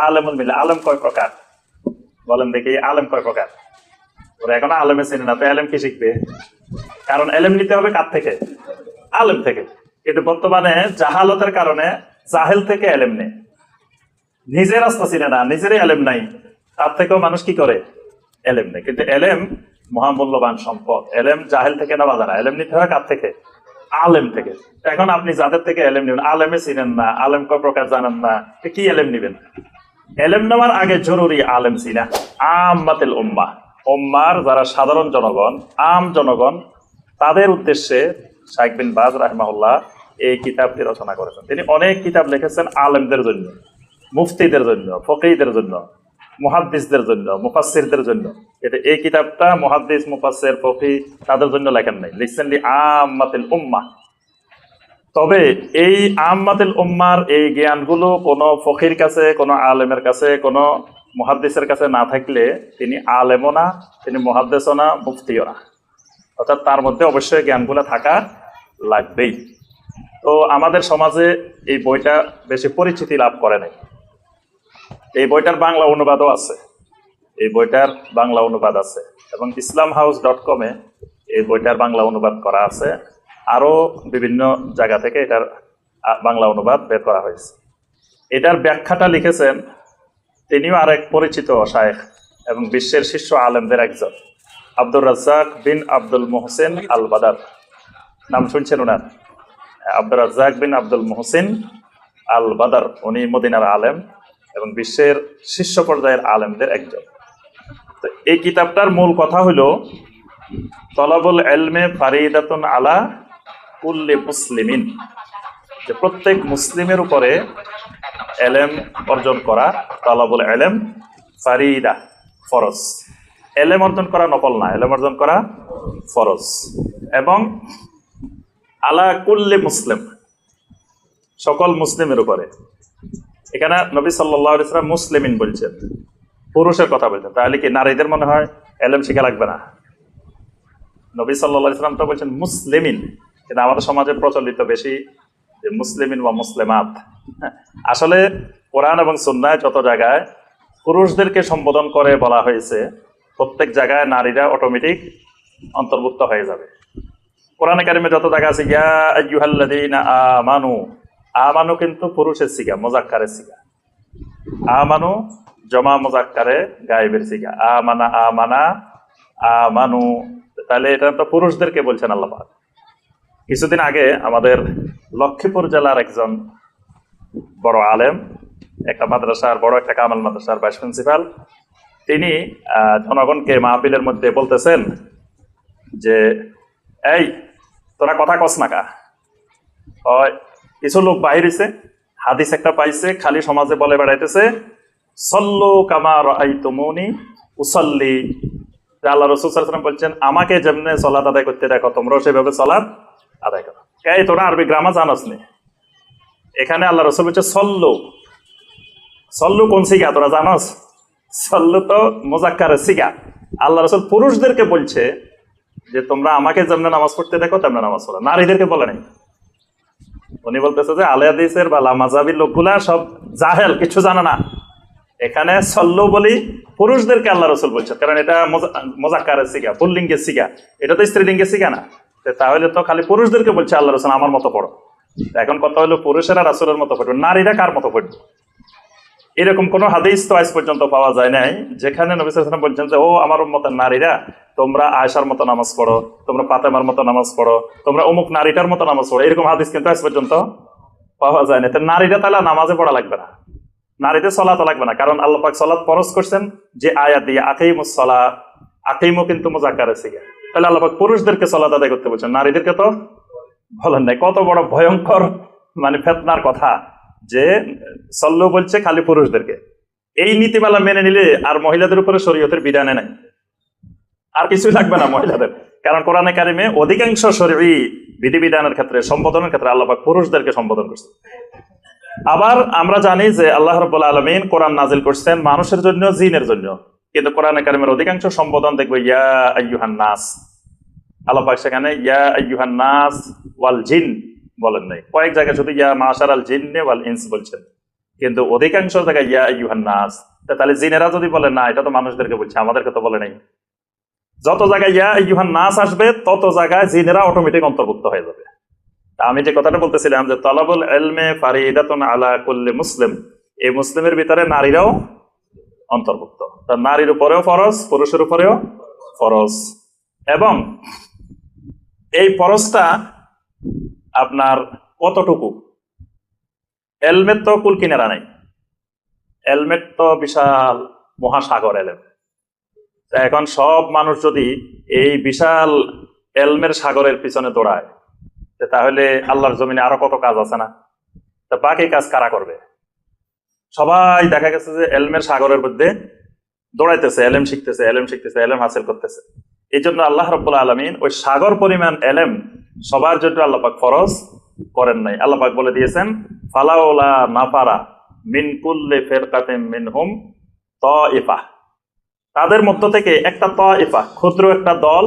আলেমুল মিল্লাহ, আলেম কয় প্রকার বলেন দেখি, আলেম কয় প্রকার? ওরা এখনো আলেমে চিনে না, তো আলেম কি শিখবে? কারণ এলেম নিতে হবে কার থেকে? আলেম থেকে। কিন্তু বর্তমানে জাহালতের কারণে জাহেল থেকে এলেম নেই, নিজের রাস্তা চিনে না, নিজেরই এলেম নাই, তার থেকেও মানুষ কি করে? এলেম নেই। কিন্তু এলেম মহামূল্যবান সম্পদ। এলেম জাহেল থেকে নেওয়া যায় না, এলেম নিতে হয় কার থেকে? আলেম থেকে। এখন আপনি যাদের থেকে এলেম নেবেন, আলেমে চিনেন না, আলেম কয় প্রকার জানেন না, কি এলেম নিবেন? এলেম নেওয়ার আগে জরুরি আলেম চিনা। আম্মাতুল উম্মাহ, উম্মার যারা সাধারণ জনগণ, আম জনগণ, তাদের উদ্দেশ্যে শাইখ বিন বাজ রাহিমাহুল্লাহ এই কিতাবটি রচনা করেছেন। তিনি অনেক কিতাব লিখেছেন আলেমদের জন্য, মুফতিদের জন্য, ফকিহদের জন্য, মুহাদ্দিসদের জন্য, মুফাসসিরদের জন্য। এটা এই কিতাবটা মুহাদ্দিস, মুফাসসির, ফকিহ তাদের জন্য লেখেন নাই, লিখছেন লি আম্মাতুল উম্মাহ। তবে এই আম্মাতুল উম্মার এই জ্ঞানগুলো কোনো ফকির কাছে, কোনো আলেমের কাছে, কোনো মুহাদ্দিসের কাছে না থাকলে তিনি আলেমও না, তিনি মুহাদ্দিসও না, মুফতিও না। অর্থাৎ তার মধ্যে অবশ্যই জ্ঞানগুলো থাকা লাগবেই। তো আমাদের সমাজে এই বইটা বেশি পরিচিতি লাভ করে নাই। এই বইটার বাংলা অনুবাদও আছে, এই বইটার বাংলা অনুবাদ আছে, এবং islamhouse.com-এ এই বইটার বাংলা অনুবাদ করা আছে। আরো বিভিন্ন জায়গা থেকে এটার বাংলা অনুবাদ বের করা হয়েছে। এটার ব্যাখ্যাটা লিখেছেন তিনিও আরেক পরিচিত শায়েখ এবং বিশ্বের শীর্ষ আলেমদের একজন, আব্দুর রাজ্জাক বিন আব্দুল মুহসিন আল বাদার। নাম শুনছেন ওনার? আব্দুর রাজ্জাক বিন আব্দুল মুহসিন আল বাদার, উনি মদিনার আলেম এবং বিশ্বের শীর্ষ পর্যায়ের আলেমদের একজন। তো এই কিতাবটার মূল কথা হলো তলাবুল ইলমে ফারিদাতুন আলা কুল্লি মুসলিমিন, যে প্রত্যেক মুসলিমের উপরে এলেম অর্জন করা, তলাবুল ইলম ফারিদা, ফরজ। এলেম অর্জন করা নফল না, এলেম অর্জন করা ফরজ। এবং আলা কুল্লি মুসলিম, সকল মুসলিমের উপরে। এখানে নবী সাল্লাল্লাহু আলাইহি ওয়াসাল্লাম মুসলিমিন বলছেন, পুরুষের কথা বলছেন। তাহলে কি নারীদের মনে হয় এলেম শিখা লাগবে না? নবী সাল্লাল্লাহু আলাইহি ওয়াসাল্লাম তো বলছেন মুসলিমিন, কিন্তু আমাদের সমাজে প্রচলিত বেশি মুসলিমিন বা মুসলিমাত। আসলে কোরআন এবং সুন্নাহ যত জায়গায় পুরুষদেরকে সম্বোধন করে বলা হয়েছে, প্রত্যেক জায়গায় নারীরা অটোমেটিক অন্তর্ভুক্ত হয়ে যাবে। কোরআনে কারিমে যত জায়গা আছে ইয়া আইয়ুহাল্লাযীনা আমানু, আমানু কিন্তু পুরুষের সিগা, মুযাক্কারের সিগা। আমানু জমা মুযাক্কারে গায়েবের সিগা, আমানা আমানা আমানু। তাহলে এটা তো পুরুষদেরকে বলছেন আল্লাহ পাক। কিছুদিন আগে আমাদের লক্ষ্মীপুর জেলার একজন বড় আলেম, একটা মাদ্রাসার, বড় একটা কামাল মাদ্রাসার ভাইস প্রিন্সিপাল, তিনি জনগণকে মাহফিলের মধ্যে বলতেছেন যে এই তোরা কথা কস না কা। কিছু লোক বাহিরেছে, হাদিস একটা পাইছে, খালি সমাজে বলে বেড়াইতেছে সল্লু কামা রাআইতুমুনি উসাল্লি। আল্লাহ রাসূল সাল্লাল্লাহু আলাইহি ওয়াসাল্লাম বলছেন আমাকে যেমনে সালাত আদায় করতে দেখো তোমরাও সেভাবে সালাত আদায় করো। এই তোরা আরবি গ্রামার জানোস নি? এখানে আল্লাহ রাসূল বলছে সল্লু। সল্লু কোন সিগা তোরা জানোস? সল্লু তো মুযাক্কারের সিগা। আল্লাহ রাসূল পুরুষদেরকে বলছে যে তোমরা আমাকে যেমনে নামাজ পড়তে দেখো তেমনে নামাজ পড়ো, নারীদেরকে বলে নাই। উনি বলতেছে যে আলে হাদিসের বা লামাযাবির লোকগুলা সব জাহেল, কিছু জানে না। এখানে সল্লু বলি পুরুষদেরকে আল্লাহ রাসূল বলছে, কারণ এটা মুযাক্কারের সিগা, পুল্লিঙ্গের সিগা, এটা তো স্ত্রীলিঙ্গের সিগা না। তাহলে তো খালি পুরুষদেরকে বলছে আল্লাহ রাসূল আমার মতো পড়ো। এখন কথা হলো পুরুষেরা রাসূলের মতো পড়বে, নারীরা কার মতো পড়বে? এরকম কোন হাদিস তো আজ পর্যন্ত পাওয়া যায় নাই যেখানে নবী সাল্লাল্লাহু আলাইহি ওয়াসাল্লাম বলছেন যে ও আমার উম্মতের নারীরা তোমরা আয়েশার মতো নামাজ পড়ো, তোমরা ফাতেমার মতো নামাজ পড়ো, তোমরা অমুক নারীটার মতো নামাজ পড়ো। এরকম হাদিস কিন্তু আজ পর্যন্ত পাওয়া যায় না। তো নারীরা তাহলে নামাজে পড়া লাগবে না, নারীদের সালাত লাগবে না, কারণ আল্লাহ পাক সালাত ফরজ করছেন যে আয়াত দিয়ে আকিমুস সালাহ, আকিমু কিন্তু মুযাক্কারের সিগা। তাহলে আল্লাহ পাক পুরুষদেরকে সালাত আদায় করতে বলছেন, নারীদেরকে তো বলেন নাই। কত বড় ভয়ঙ্কর মানে ফিতনার কথা যে সল্লু বলছে খালি পুরুষদেরকে। এই নীতিমালা মেনে নিলে আর মহিলাদের উপরে শরীয়তের বিধানে নাই, আর কিছুই লাগবে না মহিলাদের। কারণ কোরআনে কারিমে অধিকাংশ শরঈ বিধিবিধানের ক্ষেত্রে, সম্বোধনের ক্ষেত্রে আল্লাহ পাক পুরুষদেরকে সম্বোধন করছে। আবার আমরা জানি যে আল্লাহ রাব্বুল আলামিন কোরআন নাজিল করছেন মানুষের জন্য, জিনের জন্য, কিন্তু কোরআনে কারিমের অধিকাংশ সম্বোধন দেখবো ইয়া আইয়ুহান নাস। আল্লাহ পাক সেখানে ইয়া আইয়ুহান নাস ওয়াল জিন বলেন নাই, কয়েক জায়গায় শুধু ইয়া মাশারাল জিন্নি ওয়াল ইনস বলছেন। কিন্তু অধিকাংশ জায়গায় ইয়া আইয়ুহান নাস। তাহলে জিনেরা যদি বলে না, এটা তো মানুষদেরকে বলছে, আমাদেরকে তো বলে নাই। যত জায়গায় ইয়া আইয়ুহান নাস আসবে তত জায়গায় জিনেরা অটোমেটিক অন্তর্ভুক্ত হয়ে যাবে। আমি যে কথাটা বলতেছিলাম যে তলাবুল ইলমে ফারিদাতুন আলা কুল্লি মুসলিম, এই মুসলিমের ভিতরে নারীরাও অন্তর্ভুক্ত। তা নারীর উপরেও ফরজ, পুরুষের উপরেও ফরজ। এবং এই ফরজটা আপনার কতটুকু, এলমের তো কুল কিনারা নাই, এলমের তো বিশাল মহাসাগর এলম। এখন সব মানুষ যদি এই বিশাল এলমের সাগরের পিছনে দৌড়ায়, তাহলে আল্লাহর জমিনে আরো কত কাজ আছে না? তা বাকি কাজ কারা করবে? সবাই দেখা গেছে যে এলমের সাগরের মধ্যে দৌড়াইতেছে, এলেম শিখতেছে, এলেম শিখতেছে, এলেম হাসিল করতেছে। এই জন্য আল্লাহ রাব্বুল আলামিন ওই সাগর পরিমাণ এলেম সবার জন্য আল্লাহ পাক ফরজ করেন নাই। আল্লাহ পাক বলে দিয়েছেন ফালাউলা নাফারা মিন কুল্লি ফিরকাতিন মিনহুম তাইফা, তাদের মধ্য থেকে একটা তাইফা, ক্ষুদ্র একটা দল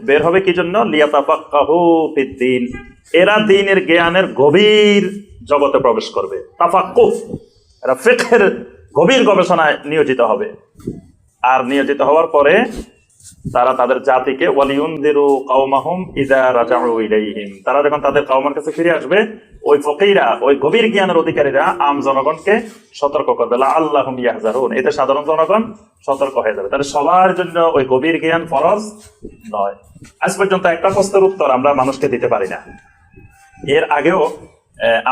বের হবে কি জন্য? লিয়াতাফাক্কাহু ফিদ্দীন, এরা দ্বীনের জ্ঞানের গভীর জগতে প্রবেশ করবে। তাফাক্কুহ, এরা ফিকহের গভীর গবেষণায় নিয়োজিত হবে। আর নিয়োজিত হওয়ার পরে তারা তাদের জাতিকে ওয়ালিউনদিরু কওমাহুম ইযা রাজাউ ইলাইহিম, তারা যখন তাদের কওমের কাছে ফিরে আসবে, ওই ফকিরা, ওই গভীর জ্ঞানের অধিকারীরা আম জনগণকে সতর্ক করবে, লাআল্লাহুম ইয়াহজারুন, এতে সাধারণ জনগণ সতর্ক হয়ে যাবে। তাহলে সবার জন্য ওই গভীর জ্ঞান ফরজ নয়। আজ পর্যন্ত একটা প্রশ্নের উত্তর আমরা মানুষকে দিতে পারি না। এর আগেও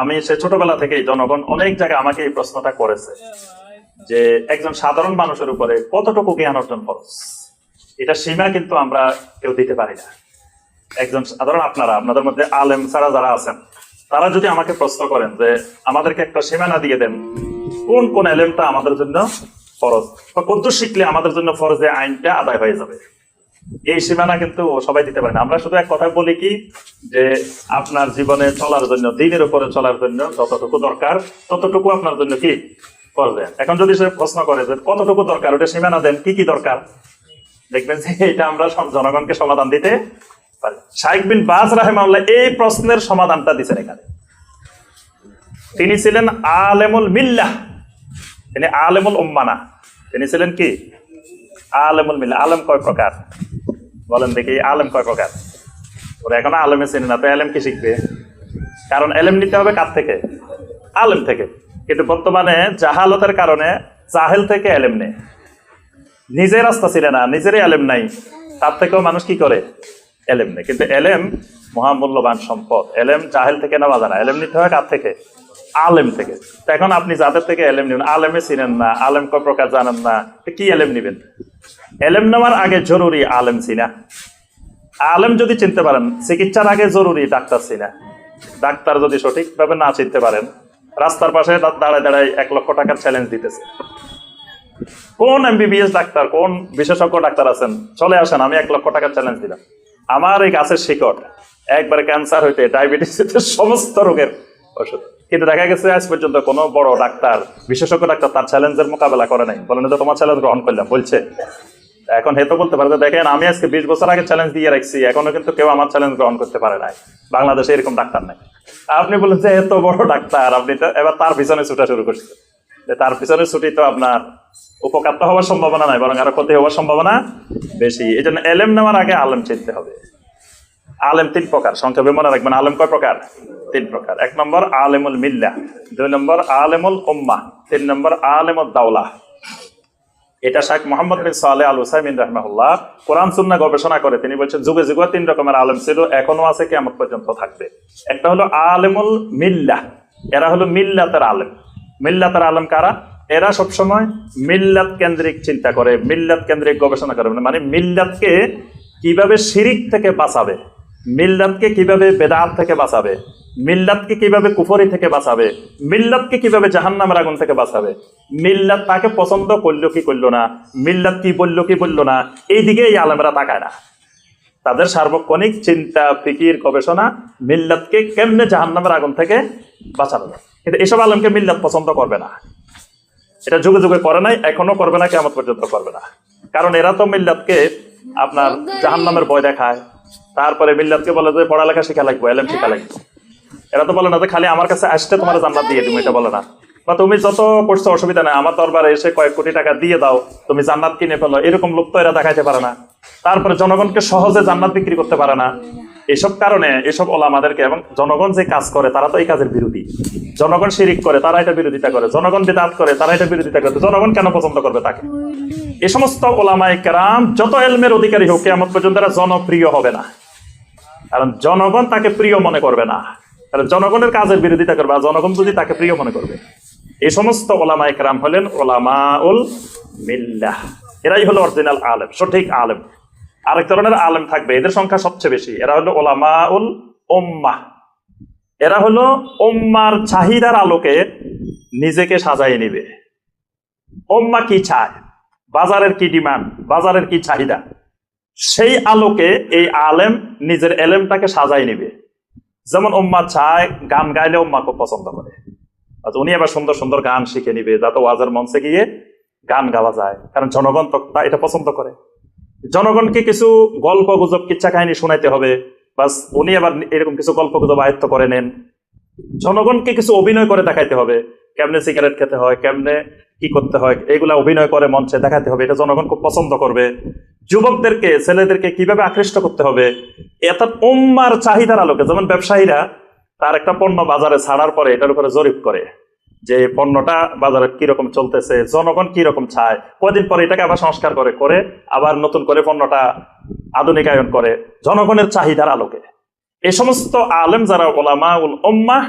আমি সে ছোটবেলা থেকেই জনগণ অনেক জায়গায় আমাকে এই প্রশ্নটা করেছে যে একজন সাধারণ মানুষের উপরে কতটুকু জ্ঞান অর্জন ফরজ, এটা সীমা কিন্তু আমরা কেউ দিতে পারি না। একজন সাধারণ, আপনাদের মধ্যে আলেম ছাড়া যারা আছেন, তারা যদি আমাকে প্রশ্ন করেন যে আমাদেরকে একটা সীমানা দিয়ে দেন, কোন কোন এলেমটা আমাদের জন্য ফরজ বা কত শিখলে আমাদের জন্য ফরজে আইনটা আদায় হয়ে যাবে, এই সীমানা কিন্তু সবাই দিতে পারে না। আমরা শুধু এক কথা বলি কি, যে আপনার জীবনে চলার জন্য, দিনের উপরে চলার জন্য যতটুকু দরকার ততটুকু আপনার জন্য কি করবেন। এখন যদি সে প্রশ্ন করে যে কতটুকু দরকার, ওটা সীমানা দেন, কি কি দরকার, দেখবেন যে এটা আমরা জনগণকে সমাধান দিতে পারি। শাইখ বিন বাজ রাহিমাহুল্লাহ এই প্রশ্নের সমাধানটা দিচ্ছেন এখানে। তিনি ছিলেন আলেমুল মিল্লাহ, তিনি আলেমুল উম্মাহ না, তিনি ছিলেন কি আলেমুল মিল্লাহ। আলেম কয় প্রকার বলেন দেখি, আলেম কয় প্রকার? ওরা এখনো আলেমে চিনে না, তো এলেম কি শিখবে? কারণ এলেম নিতে হবে কার থেকে? আলেম থেকে। কিন্তু বর্তমানে জাহালতের কারণে জাহেল থেকে এলেম নেই, নিজের রাস্তা ছিল না, নিজেরই এলেম নাই, তার থেকেও মানুষ কি করে? এলেম নেই। কিন্তু এলেম মহামূল্যবান সম্পদ। এলেম জাহেল থেকে নেওয়া যায় না, এলেম নিতে হয় কার থেকে? আলেম থেকে। তো এখন আপনি যাদের থেকে এলেম নেবেন, আলেমে চিনেন না, আলেম কয় প্রকার জানেন না, কি এলেম নিবেন? এলেম নেওয়ার আগে জরুরি আলেম চিনা। আলেম যদি চিনতে পারেন, চিকিৎসার আগে জরুরি ডাক্তার চিনা। ডাক্তার যদি সঠিকভাবে না চিনতে পারেন, রাস্তার পাশে দাঁড়ায় দাঁড়ায় 1 লক্ষ টাকার চ্যালেঞ্জ দিতেছে, কোন এমবিবিএস ডাক্তার, কোন বিশেষজ্ঞ ডাক্তার আছেন, চলে আসেন, আমি 1 লক্ষ টাকার চ্যালেঞ্জ দিলাম, আমার এই গাছের শিকড় একবারে ক্যান্সার হইতে ডায়াবেটিস হইতে সমস্ত রোগের ওষুধ। কিন্তু দেখা গেছে আজ পর্যন্ত কোনো বড় ডাক্তার, বিশেষজ্ঞ ডাক্তার তার চ্যালেঞ্জের মোকাবেলা করে নাই। বলেন তো তোমার চ্যালেঞ্জ গ্রহণ করলাম বলছে। এখন হেতো বলতে পারে, দেখেন আমি আজকে 20 বছর আগে চ্যালেঞ্জ দিয়ে রাখছি, এখনো কিন্তু কেউ আমার চ্যালেঞ্জ গ্রহণ করতে পারে নাই। বাংলাদেশে এরকম ডাক্তার নাই। আপনি বলেন যে এত বড় ডাক্তার, আপনি তো এবার তার পিছনে ছুটা শুরু করছেন। তার পিছনে ছুটি তো আপনার উপকার তো হওয়ার সম্ভাবনা নাই, বরং আরো ক্ষতি হওয়ার সম্ভাবনা বেশি। এই জন্য এলেম নেওয়ার আগে আলেম চিনতে হবে। আলেম 3 প্রকার, সংক্ষেপে মনে রাখবেন। আলেম কয় প্রকার? 3 প্রকার। 1 নম্বর আলেমুল মিল্লাহ, 2 নম্বর আলেমুল উম্মাহ, 3 নম্বর আলেমুদ দাওলাহ। এটা শাইখ মুহাম্মদ বিন সালেহ আল উসাইমিন রাহিমাহুল্লাহ কোরআন সুন্নাহ গবেষণা করে তিনি বলছেন যুগে যুগে 3 রকমের আলেম ছিল, এখনো আছে, কিয়ামত পর্যন্ত থাকবে। একটা হলো আলেমুল মিল্লাহ, এরা হলো মিল্লাতের আলেম। মিল্লাতের আলেম কারা? এরা সবসময় মিল্লাত কেন্দ্রিক চিন্তা করে, মিল্লাত কেন্দ্রিক গবেষণা করে। মানে মিল্লাতকে কিভাবে শিরিক থেকে বাঁচাবে, মিল্লাতকে কিভাবে বেদাত থেকে বাঁচাবে, মিল্লাতকে কিভাবে কুফরি থেকে বাঁচাবে, মিল্লাতকে কিভাবে জাহান্নামের আগুন থেকে বাঁচাবে, মিল্লাত তাকে পছন্দ করলো কি করলো না, মিল্লাত কি বললো কি বললো না, এই দিকে এই আলেমরা তাকায় না। তাদের সার্বক্ষণিক চিন্তা, ফিকির, গবেষণা মিল্লাতকে কেমনে জাহান্নামের আগুন থেকে বাঁচানো যায়। কিন্তু এসব আলেমকে মিল্লাত পছন্দ করবে না। এটা যুগে যুগে করে নাই, এখনো করবে না, কিয়ামত পর্যন্ত করবে না। কারণ এরা তো মিল্লাতকে আপনার জাহান্নামের ভয় দেখায়, তারপরে মিল্লাতকে বলে যে পড়ালেখা শিখা লাগবে, এলেম শিখা লাগবে। এরা তো বলে না যে খালি আমার কাছে আসতে তোমার জান্নাত দিয়ে দিবো, এটা বলে না। বা তুমি যত করছো অসুবিধা নাই, আমার দরবারে এসে কয়েক কোটি টাকা দিয়ে দাও, তুমি জান্নাত কিনে ফেলো, এরকম লোক তো এরা দেখাইতে পারে না। তারপরে জনগণকে সহজে জান্নাত বিক্রি করতে পারে না। এসব কারণে এসব ওলামাদেরকে, এবং জনগণ যে কাজ করে তারা তো এই কাজের বিরোধী। জনগণ শিরিক করে, তারা এটা বিরোধিতা করে। জনগণ বিদআত করে, তারা এটা বিরোধিতা করে। জনগণ কেন পছন্দ করবে তাকে? এই সমস্ত ওলামায়ে কেরাম যত ইলমের অধিকারী হোক, কিয়ামত পর্যন্ত তারা জনপ্রিয় হবে না, কারণ জনগণ তাকে প্রিয় মনে করবে না। কারণ জনগণের কাজের বিরোধিতা করবে, আর জনগণ যদি তাকে প্রিয় মনে করবে। এই সমস্ত ওলামায়ে কেরাম হলেন ওলামাউল মিল্লাহ। এরাই হলো অরিজিনাল আলেম, সঠিক আলেম। আরেক ধরনের আলেম থাকবে, এদের সংখ্যা সবচেয়ে বেশি। এরা হলো ওলামাউল উম্মাহ। এরা হলো উম্মার চাহিদার আলোকে নিজেকে সাজাই নিবে। উম্মাহ কি চায়, বাজারের কি ডিমান্ড, বাজারের কি চাহিদা, সেই আলোকে এই আলেম নিজের এলেমটাকে সাজাই নিবে। যেমন উম্মাহ চায় গান গাইলে উম্মাহ খুব পছন্দ করে, উনি আবার সুন্দর সুন্দর গান শিখে নিবে যাতে ওয়াজের মঞ্চে গিয়ে গান গাওয়া যায়, কারণ জনগণ তো এটা পছন্দ করে। জনগণকে কিছু গল্প গুজব কিচ্ছা কাহিনী শোনাইতে হবে, বাস উনি আবার এরকম কিছু গল্প গুজব আয়ত্ত করে নেন। জনগণকে কিছু অভিনয় করে দেখাইতে হবে, কেমনে সিগারেট খেতে হয়, কেমনে কি করতে হয়, এগুলা অভিনয় করে মঞ্চে দেখাতে হবে, এটা জনগণ খুব পছন্দ করবে। যুবকদেরকে, ছেলেদেরকে কিভাবে আকৃষ্ট করতে হবে, অর্থাৎ উম্মার চাহিদার আলোকে। যেমন ব্যবসায়ীরা তার একটা পণ্য বাজারে ছাড়ার পরে এটার উপরে জরিপ করে যে পণ্যটা বাজারে কিরকম চলতেছে, জনগণ কিরকম চায়, কয়দিন পরে এটাকে আবার সংস্কার করে করে আবার নতুন করে পণ্যটা আধুনিকায়ন করে জনগণের চাহিদার আলোকে। এই সমস্ত আলেম যারা ওলামাউল উম্মাহ,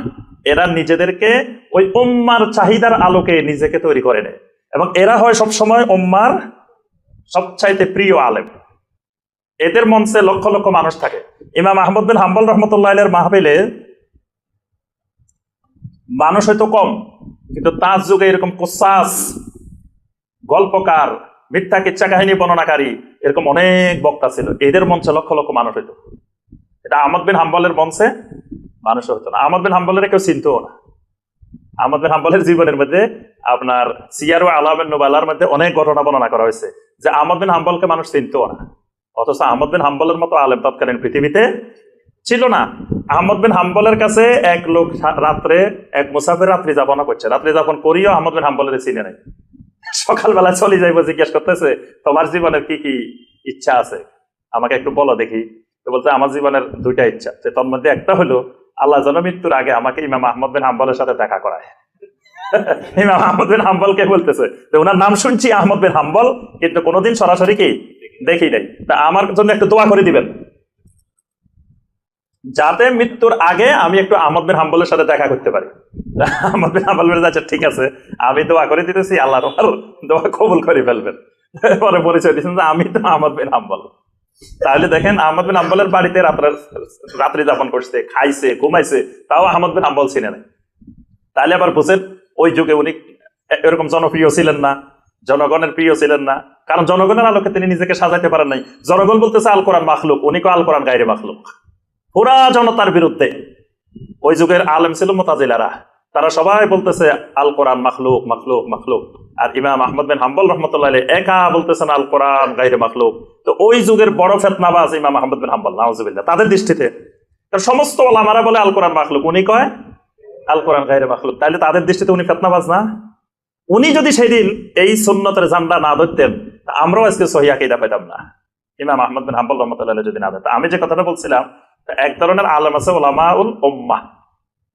এরা নিজেদেরকে ওই উম্মার চাহিদার আলোকে নিজেকে তৈরি করে নেয়, এবং এরা হয় সবসময় উম্মার সবচাইতে প্রিয় আলেম। এদের মঞ্চে লক্ষ লক্ষ মানুষ থাকে। ইমাম আহমদ বিন হাম্বল রাহমাতুল্লাহ আলাইহির মাহফিলে মানুষ হয়তো কম, কিন্তু তার যুগে এরকম কুসাস, গল্পকার, মিথ্যা কিচ্ছা কাহিনী বর্ণনাকারী এরকম অনেক বক্তা ছিল। এদের মঞ্চে লক্ষ লক্ষ মানুষ হইতো। এটা আহমদ বিন হাম্বলের মঞ্চে মানুষ হতো না। আহমদ বিন হাম্বলের কেউ চিনতো না। আহমদ বিন হাম্বলের জীবনের মধ্যে আপনার সিয়ার ও আলামের নুবালার মধ্যে অনেক ঘটনা বর্ণনা করা হয়েছে যে আহমদ বিন হাম্বলকে মানুষ চিনতো না, অথচ আহমদ বিন হাম্বলের মতো আলেম তৎকালীন পৃথিবীতে ছিল না। আহমদ বিন হাম্বলের কাছে এক লোক রাত্রে, এক মুসাফির রাত্রি যাপন করছে, রাত্রি যাপন করিও আহমদ বিন হাম্বলের চিনে নাই। সকালবেলা চলে যাইবো, জিজ্ঞেস করতেছে তোমার জীবনের কি কি ইচ্ছা আছে, আমাকে একটু বলো দেখি। তো বলতে আমার জীবনের দুইটা ইচ্ছা, তোর মধ্যে একটা হলো আল্লাহ যেন মৃত্যুর আগে আমাকে ইমাম আহমদ বিন হাম্বলের সাথে দেখা করায়। ইমাম আহমদ বিন হাম্বলকে বলতেছে, ওনার নাম শুনছি আহমদ বিন হাম্বল, কিন্তু কোনোদিন সরাসরি কি দেখি নাই, তা আমার জন্য একটু দোয়া করে দিবেন যাতে মৃত্যুর আগে আমি একটু আহমদ বিন হাম্বলের সাথে দেখা করতে পারি। আহমদ বিন হাম্বল বলে যাচ্ছে ঠিক আছে, আমি দোয়া করে দিতেছি, আল্লাহ দোয়া কবুল করে ফেলবেন। পরে পরিচয় দিচ্ছেন যে আমি তো আহমদ বিন হাম্বল। তাহলে দেখেন আহমদ বিন হাম্বলের বাড়িতে রাত্রি যাপন করছে, খাইছে, ঘুমাইছে, তাও আহমদ বিন হাম্বল ছিলেন। তাহলে আবার বুঝেন ওই যুগে উনি এরকম জনপ্রিয় ছিলেন না, জনগণের প্রিয় ছিলেন না, কারণ জনগণের আলোকে তিনি নিজেকে সাজাইতে পারেন নাই। জনগণ বলতেছে আল কোরআন মাখলুক, উনি কো আল কোরআন গায়রে মাখলুক। পুরা জনতার বিরুদ্ধে ওই যুগের আলেম ছিল মুতাজিলারা, তারা সবাই বলতেছে আল কোরআন মাখলুক মাখলুক মাখলুক, আর ইমাম আহমদ বিন হাম্বল রাহমাতুল্লাহ আলাইহি একা বলতেছেন আল কোরআন গায়রে মাখলুক। তো ওই যুগের বড় ফিতনাবাজ ইমাম আহমদ বিন হাম্বল, নাউজুবিল্লাহ, তাদের দৃষ্টিতে। সমস্ত ওলামারা বলে আল কোরআন মাখলুক, উনি কয় আল কোরআন গায়রে মাখলুক, তাহলে তাদের দৃষ্টিতে উনি ফিতনাবাজ না? উনি যদি সেদিন এই সুন্নতের ঝান্ডা না ধরতেন, আমরাও আজকে সহিহ আকীদা পেতাম না। ইমাম আহমদ বিন হাম্বল রাহমাতুল্লাহ আলাইহি যদি না ধরতেন। আমি যে কথাটা বলছিলাম, এক ধরনের আলেম আছে উলামাউল উম্মাহ,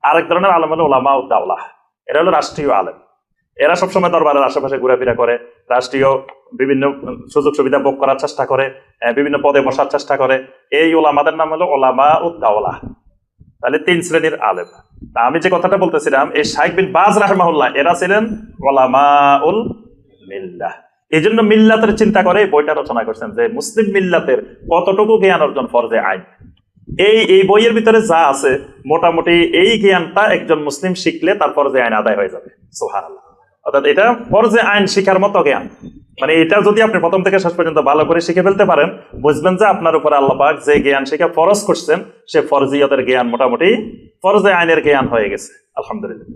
আরেক ধরনের আলেম হলো উলামাউদ দাওলাহ। এরা হলো রাষ্ট্রীয় আলেম। এরা সবসময় দরবারের আশেপাশে ঘোরাফেরা করে, রাষ্ট্রীয় বিভিন্ন সুযোগ সুবিধা ভোগ করার চেষ্টা করে, বিভিন্ন পদে বসার চেষ্টা করে। এই উলামাদের নাম হলো উলামাউদ দাওলাহ। তাহলে তিন শ্রেণীর আলেম। আমি যে কথাটা বলতেছিলাম, এই শাইখ বিন বাজ রাহিমাহুল্লাহ এরা ছিলেন উলামাউল মিল্লাহ। এই জন্য মিল্লাতের চিন্তা করে বইটা রচনা করছেন যে মুসলিম মিল্লাতের কতটুকু জ্ঞান অর্জন ফরজে আইন। এই বইয়ের ভিতরে যা আছে মোটামুটি এই জ্ঞানটা একজন মুসলিম শিখলে তার ফরজে আইন আদায় হয়ে যাবে। সুবহানাল্লাহ। অর্থাৎ এটা ফরজে আইন শিখার মতো জ্ঞান। মানে এটা যদি আপনি প্রথম থেকে শেষ পর্যন্ত ভালো করে শিখে ফেলতে পারেন, বুঝবেন যে আপনার উপর আল্লাহ পাক যে জ্ঞান শিখা ফরজ করছেন সে ফরজিয়তের জ্ঞান মোটামুটি ফরজে আইনের জ্ঞান হয়ে গেছে। আলহামদুলিল্লাহ।